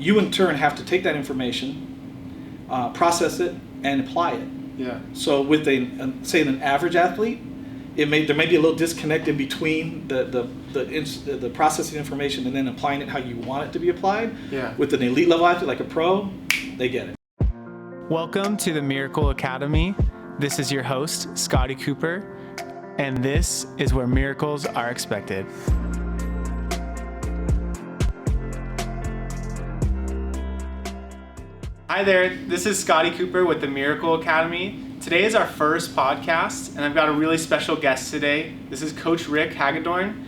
you in turn have to take that information, process it, and apply it. Yeah. So with say an average athlete, there may be a little disconnect in between the processing information and then applying it how you want it to be applied. Yeah. With an elite level athlete like a pro, they get it. Welcome to the Miracle Academy. This is your host, Scotty Cooper, and this is where miracles are expected. Hi there, this is Scotty Cooper with the Miracle Academy. Today is our first podcast, and I've got a really special guest today. This is Coach Rick Hagedorn.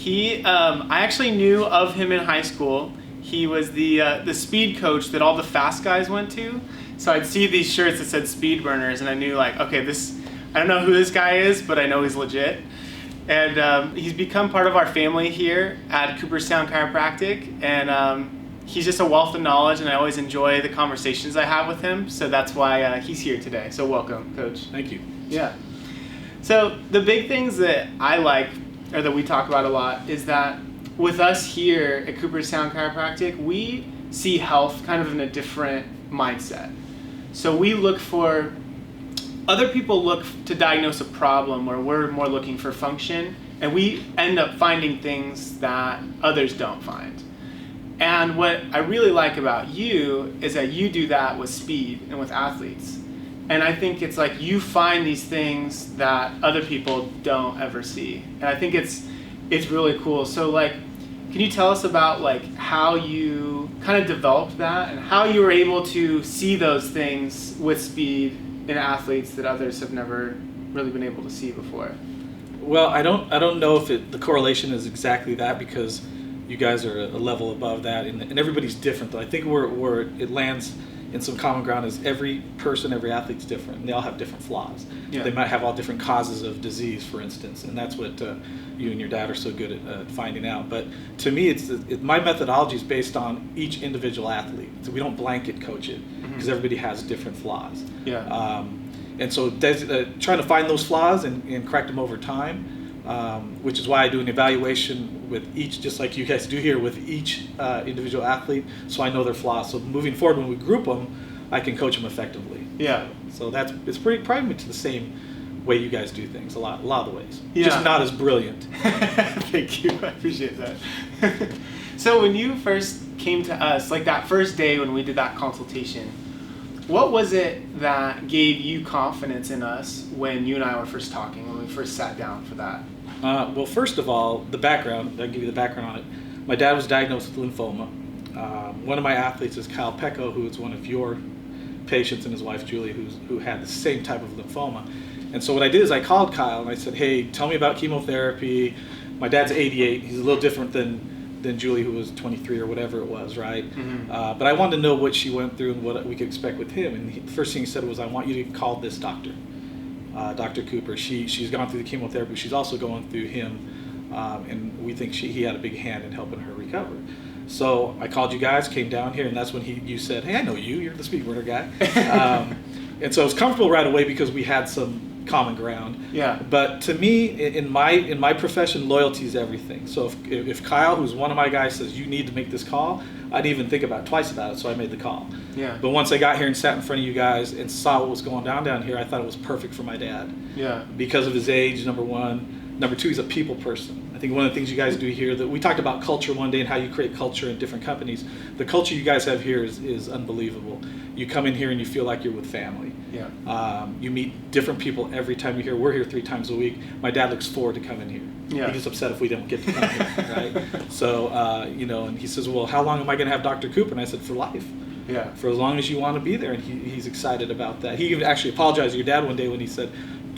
I actually knew of him in high school. He was the speed coach that all the fast guys went to. So I'd see these shirts that said speed burners, and I knew I don't know who this guy is, but I know he's legit. And he's become part of our family here at Cooperstown Chiropractic, and he's just a wealth of knowledge, and I always enjoy the conversations I have with him. So that's why he's here today. So welcome, Coach. Thank you. Yeah. So the big things that I like, or that we talk about a lot, is that with us here at Cooperstown Chiropractic, we see health kind of in a different mindset. So we look for, other people look to diagnose a problem where we're more looking for function, and we end up finding things that others don't find. And what I really like about you is that you do that with speed and with athletes. And I think it's like you find these things that other people don't ever see. And I think it's really cool. So can you tell us about how you kind of developed that and how you were able to see those things with speed in athletes that others have never really been able to see before? Well, I don't know if the correlation is exactly that, because you guys are a level above that, and everybody's different. Though I think where it lands in some common ground is every athlete's different, and they all have different flaws. Yeah. They might have all different causes of disease, for instance, and that's what you and your dad are so good at finding out. But to me, my methodology is based on each individual athlete, so we don't blanket coach it, because everybody has different flaws. Yeah. And so trying to find those flaws and correct them over time. Which is why I do an evaluation with each, just like you guys do here, with each individual athlete, so I know their flaws. So moving forward, when we group them, I can coach them effectively. Yeah. So it's probably the same way you guys do things, a lot of the ways. Yeah. Just not as brilliant. Thank you. I appreciate that. So when you first came to us, that first day when we did that consultation, what was it that gave you confidence in us when you and I were first talking, when we first sat down for that? Well, first of all, the background. I'll give you the background on it. My dad was diagnosed with lymphoma. One of my athletes is Kyle Pecco, who is one of your patients, and his wife Julie, who had the same type of lymphoma. And so what I did is I called Kyle and I said, "Hey, tell me about chemotherapy." My dad's 88. He's a little different than Julie, who was 23 or whatever it was, right? Mm-hmm. But I wanted to know what she went through and what we could expect with him. And the first thing he said was, "I want you to call this doctor, Dr. Cooper. She's gone through the chemotherapy. She's also going through him, and we think he had a big hand in helping her recover." So I called you guys, came down here, and that's when you said, "Hey, I know you. You're the speed burner guy." And so I was comfortable right away because we had some common ground. Yeah. But to me, in my profession, loyalty is everything. So if Kyle, who's one of my guys, says you need to make this call, I didn't even think twice about it, so I made the call. Yeah. But once I got here and sat in front of you guys and saw what was going down here, I thought it was perfect for my dad. Yeah. Because of his age, number one. Number two, he's a people person. I think one of the things you guys do here, that we talked about culture one day and how you create culture in different companies. The culture you guys have here is unbelievable. You come in here and you feel like you're with family. Yeah. You meet different people every time you're here. We're here 3 times a week. My dad looks forward to coming here. Yeah. He gets upset if we don't get to come here, right? So, and he says, "Well, how long am I going to have Dr. Cooper?" And I said, "For life. Yeah. For as long as you want to be there." And he's excited about that. He even actually apologized to your dad one day when he said,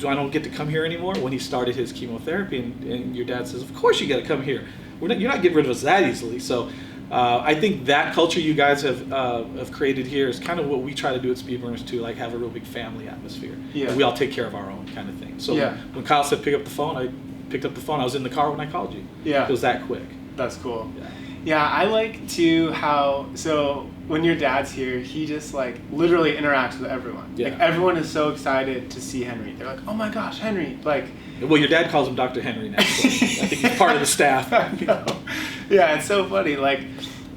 "I don't get to come here anymore," when he started his chemotherapy. And your dad says, "Of course you got to come here. You're not getting rid of us that easily." So I think that culture you guys have created here is kind of what we try to do at Speedburners too, have a real big family atmosphere. Yeah. And we all take care of our own kind of thing. So Yeah. when Kyle said pick up the phone, I picked up the phone. I was in the car when I called you. Yeah. It was that quick. That's cool. Yeah. Yeah, I like so when your dad's here, he just literally interacts with everyone. Yeah. Everyone is so excited to see Henry. They're like, "Oh my gosh, Henry!" Well, your dad calls him Dr. Henry now. So I think he's part of the staff. I know. Yeah, it's so funny.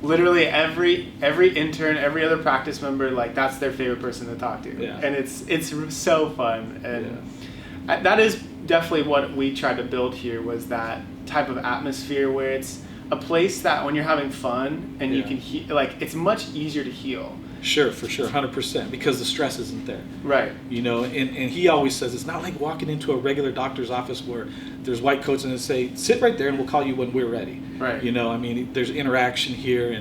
literally every intern, every other practice member, like that's their favorite person to talk to, and it's so fun, and that is definitely what we tried to build here, was that type of atmosphere where it's a place that when you're having fun and you can like it's much easier to heal. Sure, for sure, 100%, because the stress isn't there. Right. You know, and he always says it's not like walking into a regular doctor's office where there's white coats and they say, sit right there and we'll call you when we're ready. Right. You know, I mean, there's interaction here.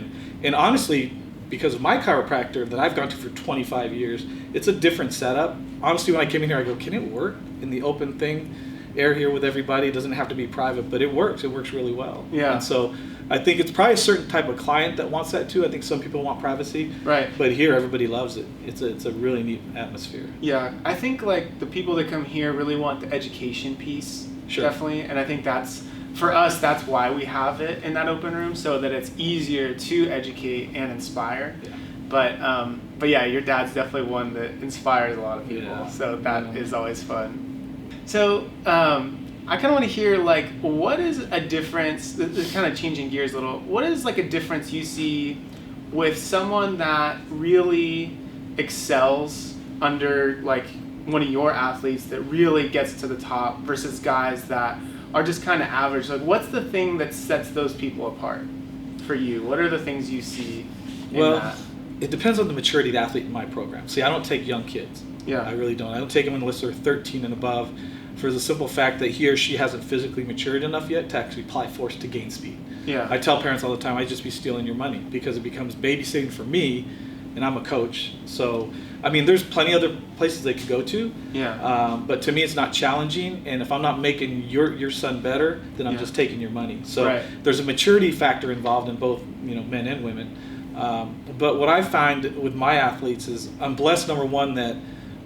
And honestly, because of my chiropractor that I've gone to for 25 years, it's a different setup. Honestly, when I came in here, I go, can it work in the open thing? Air here with everybody. It doesn't have to be private, but it works. It works really well. Yeah. And so I think it's probably a certain type of client that wants that too. I think some people want privacy. Right. But here, everybody loves it. It's a really neat atmosphere. Yeah. I think like the people that come here really want the education piece. Sure. Definitely. And I think that's, for us, that's why we have it in that open room, so that it's easier to educate and inspire. Yeah. But yeah, your dad's definitely one that inspires a lot of people. Yeah. So that is always fun. So I kind of want to hear, like, what is a difference, this is kind of changing gears a little, what is like a difference you see with someone that really excels under like one of your athletes that really gets to the top versus guys that are just kind of average? Like, what's the thing that sets those people apart for you? What are the things you see in that? It depends on the maturity of the athlete in my program. See, I don't take young kids. Yeah. I really don't. I don't take them unless they're 13 and above, for the simple fact that he or she hasn't physically matured enough yet to actually apply force to gain speed. Yeah. I tell parents all the time, I'd just be stealing your money, because it becomes babysitting for me, and I'm a coach. So, I mean, there's plenty of other places they could go to. Yeah. But to me, it's not challenging, and if I'm not making your son better, then I'm just taking your money. So there's a maturity factor involved in both, you know, men and women. But what I find with my athletes is I'm blessed, number one, that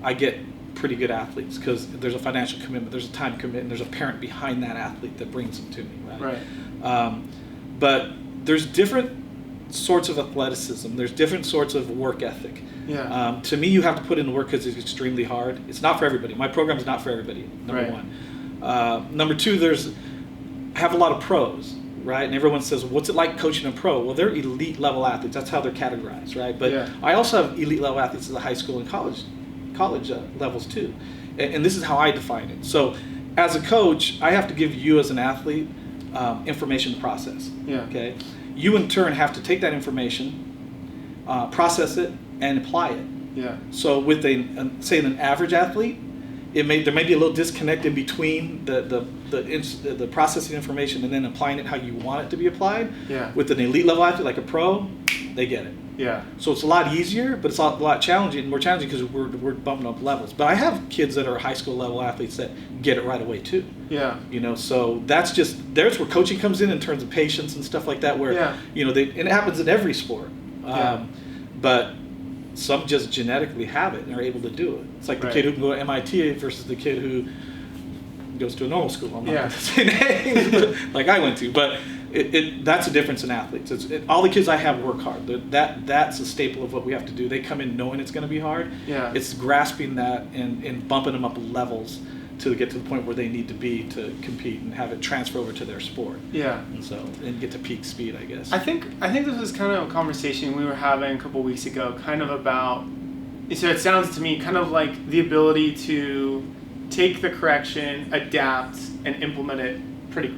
I get pretty good athletes, because there's a financial commitment, there's a time commitment, there's a parent behind that athlete that brings them to me, right? But there's different sorts of athleticism, there's different sorts of work ethic. Yeah. To me, you have to put in the work because it's extremely hard. It's not for everybody. My program is not for everybody, number one. Number two, I have a lot of pros, right? And everyone says, what's it like coaching a pro? Well, they're elite level athletes. That's how they're categorized, right? But I also have elite level athletes at the high school and college levels too. And this is how I define it. So as a coach, I have to give you as an athlete information to process. Yeah. Okay. You in turn have to take that information, process it, and apply it. Yeah. So with say an average athlete, there may be a little disconnect in between the processing information and then applying it how you want it to be applied. Yeah. With an elite level athlete like a pro, they get it. Yeah. So it's a lot easier, but it's a lot challenging. More challenging because we're bumping up levels. But I have kids that are high school level athletes that get it right away too. Yeah. You know, so there's where coaching comes in terms of patience and stuff like that. Where you know, and it happens in every sport. But some just genetically have it and are able to do it. It's like the kid who can go to MIT versus the kid who goes to a normal school. I'm not going to say names, like I went to, but that's a difference in athletes. All the kids I have work hard. That's a staple of what we have to do. They come in knowing it's going to be hard. Yeah. It's grasping that and bumping them up levels to get to the point where they need to be to compete and have it transfer over to their sport. Yeah. And get to peak speed, I guess. I think this was kind of a conversation we were having a couple weeks ago, kind of about, so it sounds to me kind of like the ability to take the correction, adapt, and implement it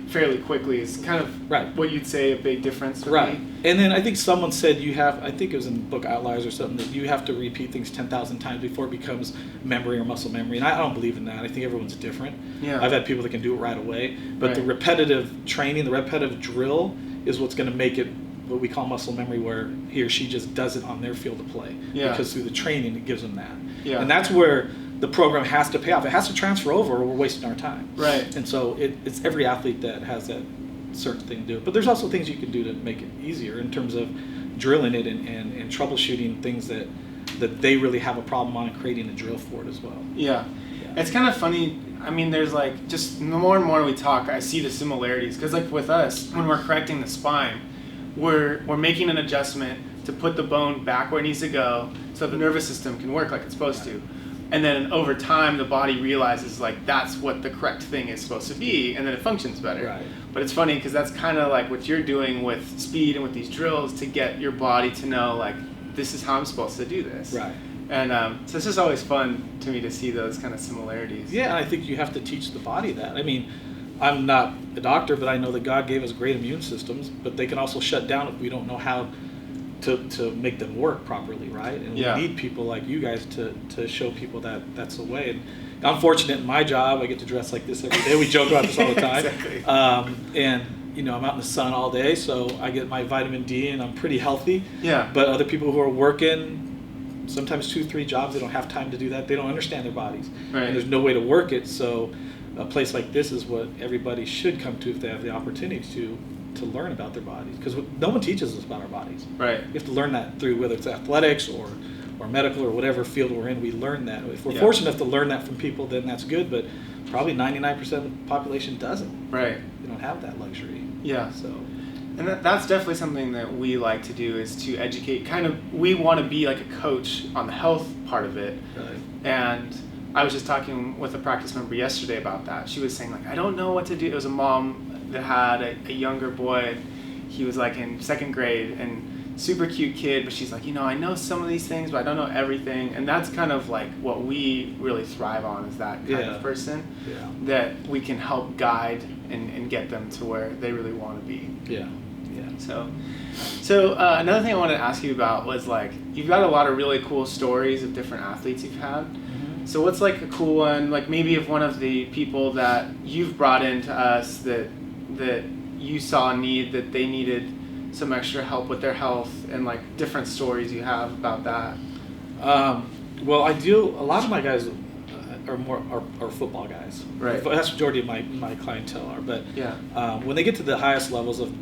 fairly quickly is kind of what you'd say a big difference would be. And then I think someone said I think it was in the book Outliers or something, that you have to repeat things 10,000 times before it becomes memory or muscle memory. And I don't believe in that. I think everyone's different. Yeah. I've had people that can do it right away. But the repetitive training, the repetitive drill is what's going to make it what we call muscle memory, where he or she just does it on their field of play. Yeah. Because through the training, it gives them that. Yeah. And that's where the program has to pay off. It has to transfer over or we're wasting our time. Right. And so it's every athlete that has that certain thing to do it. But there's also things you can do to make it easier in terms of drilling it and troubleshooting things that they really have a problem on, and creating a drill for it as well. Yeah. It's kind of funny. I mean, there's like, just the more and more we talk, I see the similarities. Because like with us, when we're correcting the spine, we're making an adjustment to put the bone back where it needs to go so the nervous system can work like it's supposed to. And then over time, the body realizes like that's what the correct thing is supposed to be, and then it functions better. Right. But it's funny because that's kind of like what you're doing with speed and with these drills to get your body to know like this is how I'm supposed to do this. Right. And so it's just always fun to me to see those kind of similarities. Yeah, and I think you have to teach the body that. I mean, I'm not a doctor, but I know that God gave us great immune systems, but they can also shut down if we don't know how to make them work properly, right? And we need people like you guys to show people that that's the way. And I'm fortunate in my job. I get to dress like this every day. We joke about this all the time. Exactly. And I'm out in the sun all day, so I get my vitamin D, and I'm pretty healthy. Yeah. But other people who are working sometimes 2-3 jobs, they don't have time to do that. They don't understand their bodies, Right. and there's no way to work it. So a place like this is what everybody should come to if they have the opportunity to learn about their bodies, because no one teaches us about our bodies. Right. You have to learn that through whether it's athletics or medical or whatever field we're in. We learn that. If we're fortunate enough to learn that from people, then that's good, but probably 99% of the population doesn't. Right. They don't have that luxury. Yeah. So, and that's definitely something that we like to do, is to educate. Kind of, we want to be like a coach on the health part of it. right. And I was just talking with a practice member yesterday about that. She was saying like, I don't know what to do. It was a mom that had a younger boy. He was like in 2nd grade and super cute kid, but she's like, I know some of these things, but I don't know everything. And that's kind of like what we really thrive on, is that kind of person that we can help guide and get them to where they really want to be. Yeah. So another thing I wanted to ask you about was like, you've got a lot of really cool stories of different athletes you've had. Mm-hmm. So what's like a cool one, like maybe of one of the people that you've brought into us that you saw a need, that they needed some extra help with their health, and like different stories you have about that? Well, a lot of my guys are football guys. Right. That's the majority of my clientele are. But Yeah. When they get to the highest levels of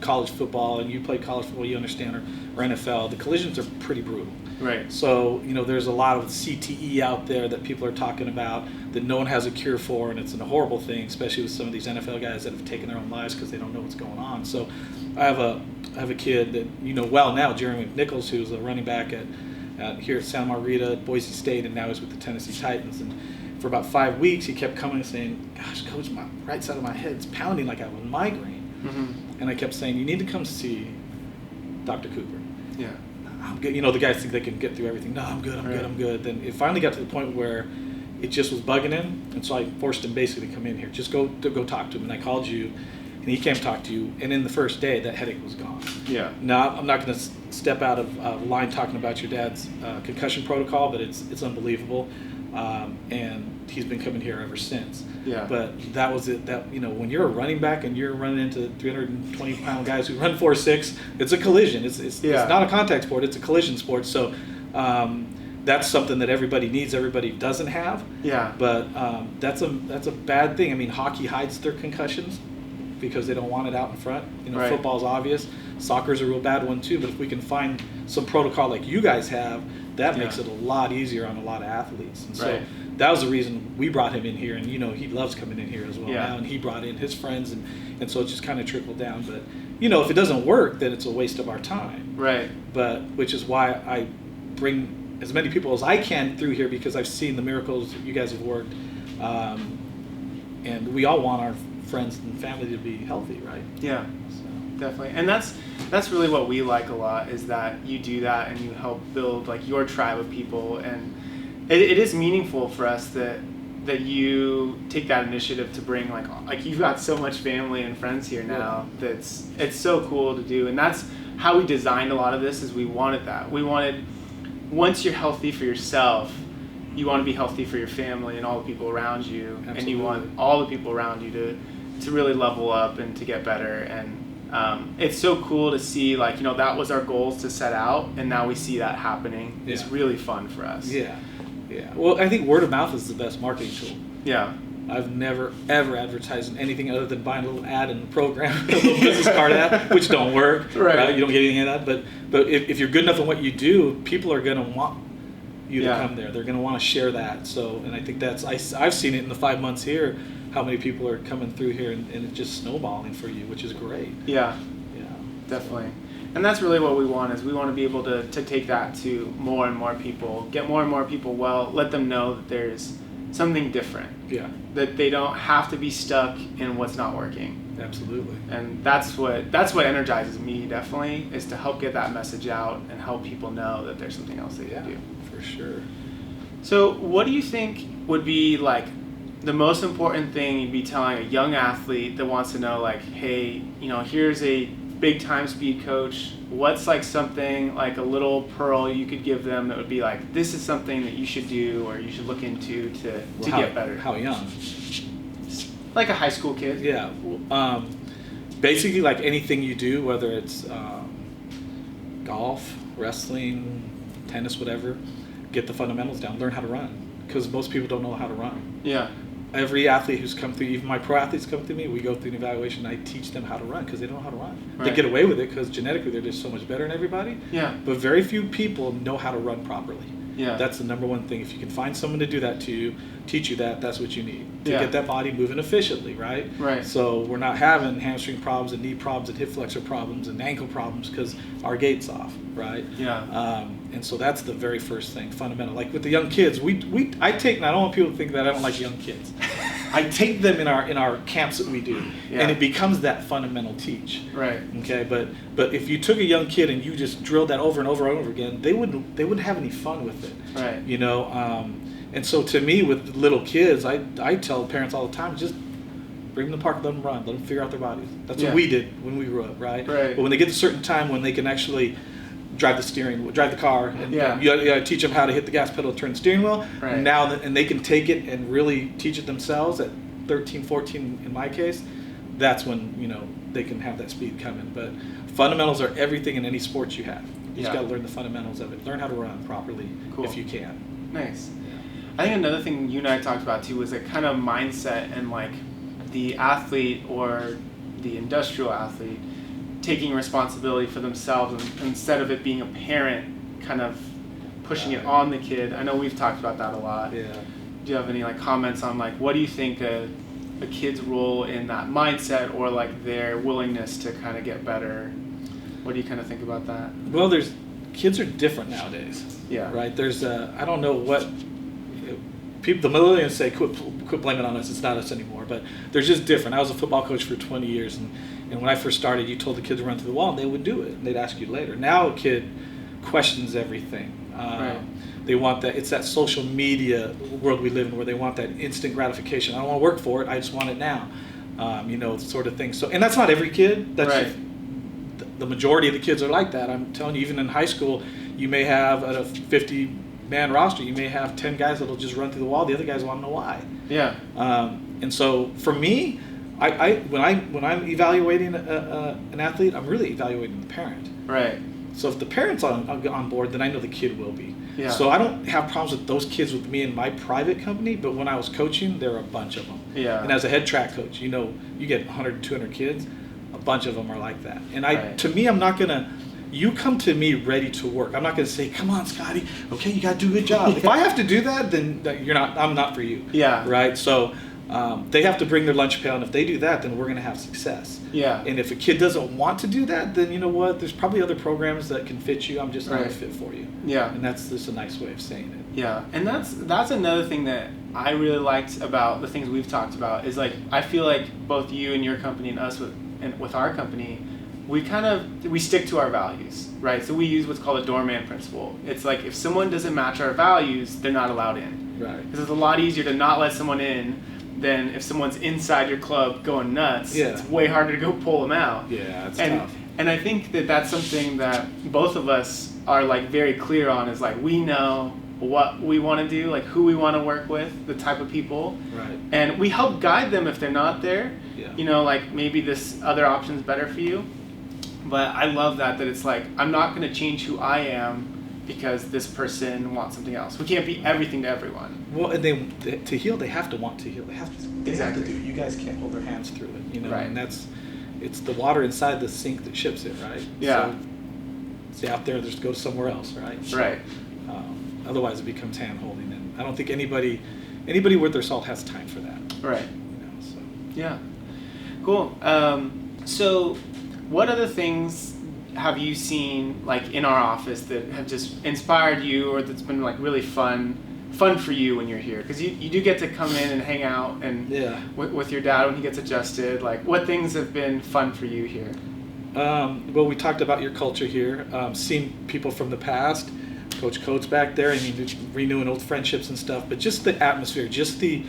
college football, and you play college football, you understand, or NFL, the collisions are pretty brutal. Right. So, there's a lot of CTE out there that people are talking about that no one has a cure for, and it's a horrible thing, especially with some of these NFL guys that have taken their own lives because they don't know what's going on. So I have a kid that well now, Jeremy McNichols, who's a running back here at Santa Margarita, Boise State, and now he's with the Tennessee Titans. And for about 5 weeks, he kept coming and saying, "Gosh, Coach, my right side of my head's pounding like I have a migraine." Mm-hmm. And I kept saying, "You need to come see Dr. Cooper." Yeah. I'm good. The guys think they can get through everything. No, I'm good. I'm Right. good. I'm good. Then it finally got to the point where it just was bugging him, and so I forced him basically to come in here. Just go talk to him. And I called you, and he came talk to you. And in the first day, that headache was gone. Yeah. Now I'm not going to step out of line talking about your dad's concussion protocol, but it's unbelievable, and he's been coming here ever since. Yeah. But that was it. That when you're a running back and you're running into 320-pound guys who run 4.6, it's a collision. It's not a contact sport. It's a collision sport. So that's something that everybody needs. Everybody doesn't have. Yeah. But that's a bad thing. I mean, hockey hides their concussions because they don't want it out in front. Right. Football's obvious. Soccer's a real bad one too. But if we can find some protocol like you guys have, that makes it a lot easier on a lot of athletes. And so that was the reason we brought him in here. And he loves coming in here as well now. And he brought in his friends, and so it just kind of trickled down. But if it doesn't work, then it's a waste of our time. Right. But which is why I bring as many people as I can through here, because I've seen the miracles that you guys have worked, and we all want our friends and family to be healthy, right? Yeah. Definitely. And that's really what we like a lot, is that you do that and you help build like your tribe of people, and it is meaningful for us that you take that initiative to bring like you've got so much family and friends here now. It's so cool to do. And that's how we designed a lot of this, is we wanted that. We wanted, once you're healthy for yourself, you want to be healthy for your family and all the people around you. Absolutely. And you want all the people around you to really level up and to get better. And it's so cool to see, that was our goals to set out, and now we see that happening. Yeah. It's really fun for us. Yeah. Well, I think word of mouth is the best marketing tool. Yeah. I've never, ever advertised in anything other than buying a little ad in the program, a little business card ad, which don't work. Right. You don't get anything of that. But if you're good enough in what you do, people are going to want you to come there. They're going to want to share that. So, and I think I've seen it in the 5 months here, how many people are coming through here, and it's just snowballing for you, which is great. Yeah. Yeah. Definitely. And that's really what we want, is we want to be able to take that to more and more people, get more and more people well, let them know that there's something different. Yeah. That they don't have to be stuck in what's not working. Absolutely. And that's what energizes me, definitely, is to help get that message out and help people know that there's something else they can do. For sure. So what do you think would be like the most important thing you'd be telling a young athlete that wants to know, like, hey, here's a big time speed coach, what's like something, like a little pearl you could give them that would be like, this is something that you should do or you should look into to get better? How young? Like a high school kid. Yeah. Basically, like anything you do, whether it's golf, wrestling, tennis, whatever, get the fundamentals down, learn how to run, because most people don't know how to run. Yeah. Every athlete who's come through, even my pro athletes come through me, we go through an evaluation, I teach them how to run because they don't know how to run. Right. They get away with it because genetically they're just so much better than everybody. Yeah. But very few people know how to run properly. Yeah. That's the number one thing. If you can find someone to do that to you, teach you that, that's what you need to Yeah. get that body moving efficiently, right? Right. So we're not having hamstring problems and knee problems and hip flexor problems and ankle problems because our gait's off, right? Yeah. And so that's the very first thing, fundamental. Like with the young kids, I take, and I don't want people to think that I don't like young kids. I take them in our camps that we do, and it becomes that fundamental teach. Right. Okay, but if you took a young kid and you just drilled that over and over and over again, they wouldn't have any fun with it. Right. And so to me, with little kids, I tell parents all the time, just bring them to the park, let them run, let them figure out their bodies. That's what we did when we grew up, right? Right. But when they get to a certain time when they can actually drive the car, and you gotta teach them how to hit the gas pedal, turn the steering wheel. Right. And they can take it and really teach it themselves at 13, 14 in my case. That's when they can have that speed coming. But fundamentals are everything in any sport you have. You just got to learn the fundamentals of it. Learn how to run properly if you can. Nice. I think another thing you and I talked about too was a kind of mindset and like the athlete or the industrial athlete taking responsibility for themselves instead of it being a parent kind of pushing it on the kid. I know we've talked about that a lot. Yeah. Do you have any like comments on like what do you think a kid's role in that mindset or like their willingness to kind of get better? What do you kind of think about that? Well, kids are different nowadays. Yeah. Right. There's I don't know what people, the millennials say, quit blaming on us. It's not us anymore. But they're just different. I was a football coach for 20 years, and when I first started, you told the kids to run through the wall, and they would do it. And they'd ask you later. Now a kid questions everything. Right. They want that. It's that social media world we live in where they want that instant gratification. I don't want to work for it. I just want it now. Sort of thing. So, and that's not every kid. That's right. just, the majority of the kids are like that. I'm telling you, even in high school, you may have at a 50-man roster, you may have 10 guys that'll just run through the wall. The other guys want to know why. Yeah. And so for me, when I'm evaluating an athlete, I'm really evaluating the parent. Right. So if the parent's on board, then I know the kid will be. Yeah. So I don't have problems with those kids with me in my private company, but when I was coaching, there were a bunch of them. Yeah. And as a head track coach, you get 100, 200 kids, a bunch of them are like that. And to me, I'm not going to, you come to me ready to work. I'm not going to say, come on, Scotty, okay, you got to do a good job. If I have to do that, then I'm not for you. Yeah. Right? So they have to bring their lunch pail, and if they do that, then we're going to have success. Yeah. And if a kid doesn't want to do that, then you know what? There's probably other programs that can fit you. I'm just not a fit for you. Yeah. And that's just a nice way of saying it. Yeah. And that's another thing that I really liked about the things we've talked about is like I feel like both you and your company and us with our company, we stick to our values, right? So we use what's called a doorman principle. It's like if someone doesn't match our values, they're not allowed in. Right. Because it's a lot easier to not let someone in than if someone's inside your club going nuts. Yeah. It's way harder to go pull them out. Yeah, it's tough. And I think that's something that both of us are like very clear on is like we know what we want to do, like who we want to work with, the type of people. Right. And we help guide them if they're not there. Yeah. Like maybe this other option's better for you. But I love that it's like I'm not going to change who I am because this person wants something else. We can't be everything to everyone. Well, and to heal, they have to want to heal. They have to do it. You guys can't hold their hands through it, Right. And it's the water inside the sink that ships it, right? Yeah. So stay out there, just go somewhere else, right? Right. Otherwise, it becomes hand holding, and I don't think anybody worth their salt has time for that. Right. So. Yeah. Cool. So, what other things have you seen like in our office that have just inspired you, or that's been like really fun for you when you're here? Because you do get to come in and hang out and with your dad when he gets adjusted. Like, what things have been fun for you here? Well, we talked about your culture here, seeing people from the past, Coach Coates back there, renewing old friendships and stuff, but just the atmosphere, just the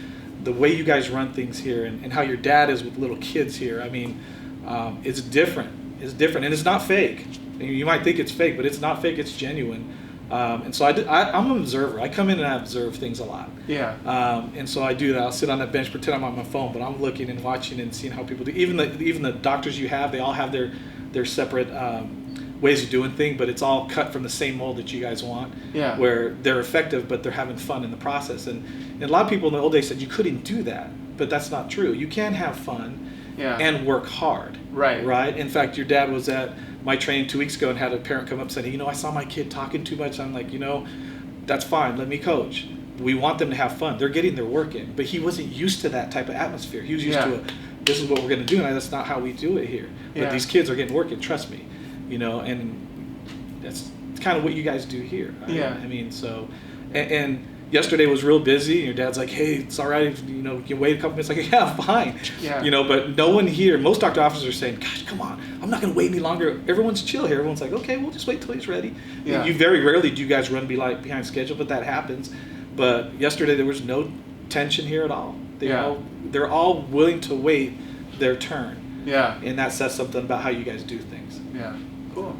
way you guys run things here, and how your dad is with little kids here. I mean, it's different. It's different, and it's not fake. You might think it's fake, but it's not fake. It's genuine. And so I'm an observer. I come in and I observe things a lot. Yeah. And so I do that. I'll sit on that bench, pretend I'm on my phone, but I'm looking and watching and seeing how people do. Even the doctors you have, they all have their separate ways of doing things, but it's all cut from the same mold that you guys want. Yeah. Where they're effective, but they're having fun in the process. And a lot of people in the old days said you couldn't do that, but that's not true. You can have fun and work hard. Right. Right. In fact, your dad was at my training 2 weeks ago and had a parent come up and say, I saw my kid talking too much. I'm like, that's fine. Let me coach. We want them to have fun. They're getting their work in. But he wasn't used to that type of atmosphere. He was used to this is what we're going to do, and that's not how we do it here. But these kids are getting work in, trust me. And that's kind of what you guys do here. Right? Yeah. I mean, so, and yesterday was real busy, and your dad's like, hey, it's all right if, you can wait a couple minutes. Like, yeah, fine. Yeah. But no one here, most doctor officers are saying, gosh, come on, I'm not going to wait any longer. Everyone's chill here. Everyone's like, okay, we'll just wait till he's ready. Yeah. You very rarely do you guys run behind schedule, but that happens. But yesterday there was no tension here at all. They're all willing to wait their turn. Yeah. And that says something about how you guys do things. Yeah. Cool.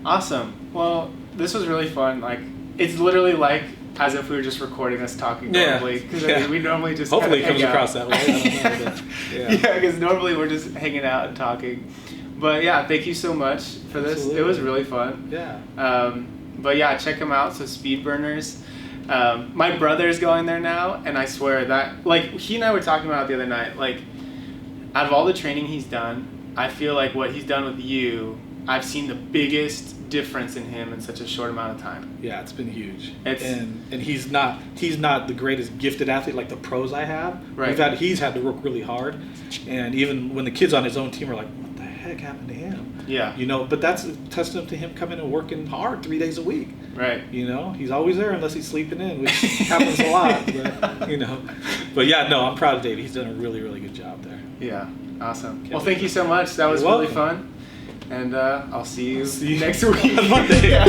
Awesome. Well, this was really fun. Like, it's literally like as if we were just recording us talking normally. Because we normally just hopefully it comes hang across out. that way. I don't know, Yeah, because normally we're just hanging out and talking. But yeah, thank you so much for this. Absolutely. It was really fun. Yeah. But yeah, check them out. So Speed Burners. My brother's going there now, and I swear that, like, he and I were talking about it the other night, like, out of all the training he's done, I feel like what he's done with you, I've seen the biggest difference in him in such a short amount of time. Yeah, it's been huge. And he's not the greatest gifted athlete like the pros I have. Right. He's had to work really hard, and even when the kids on his own team are like, what the heck happened to him? Yeah. But that's a testament to him coming and working hard 3 days a week. Right. He's always there unless he's sleeping in, which happens a lot. But, But yeah, no, I'm proud of David. He's done a really, really good job there. Yeah. Awesome. Well, thank you so much. That was really fun. And I'll see you next week. On Monday. Yeah.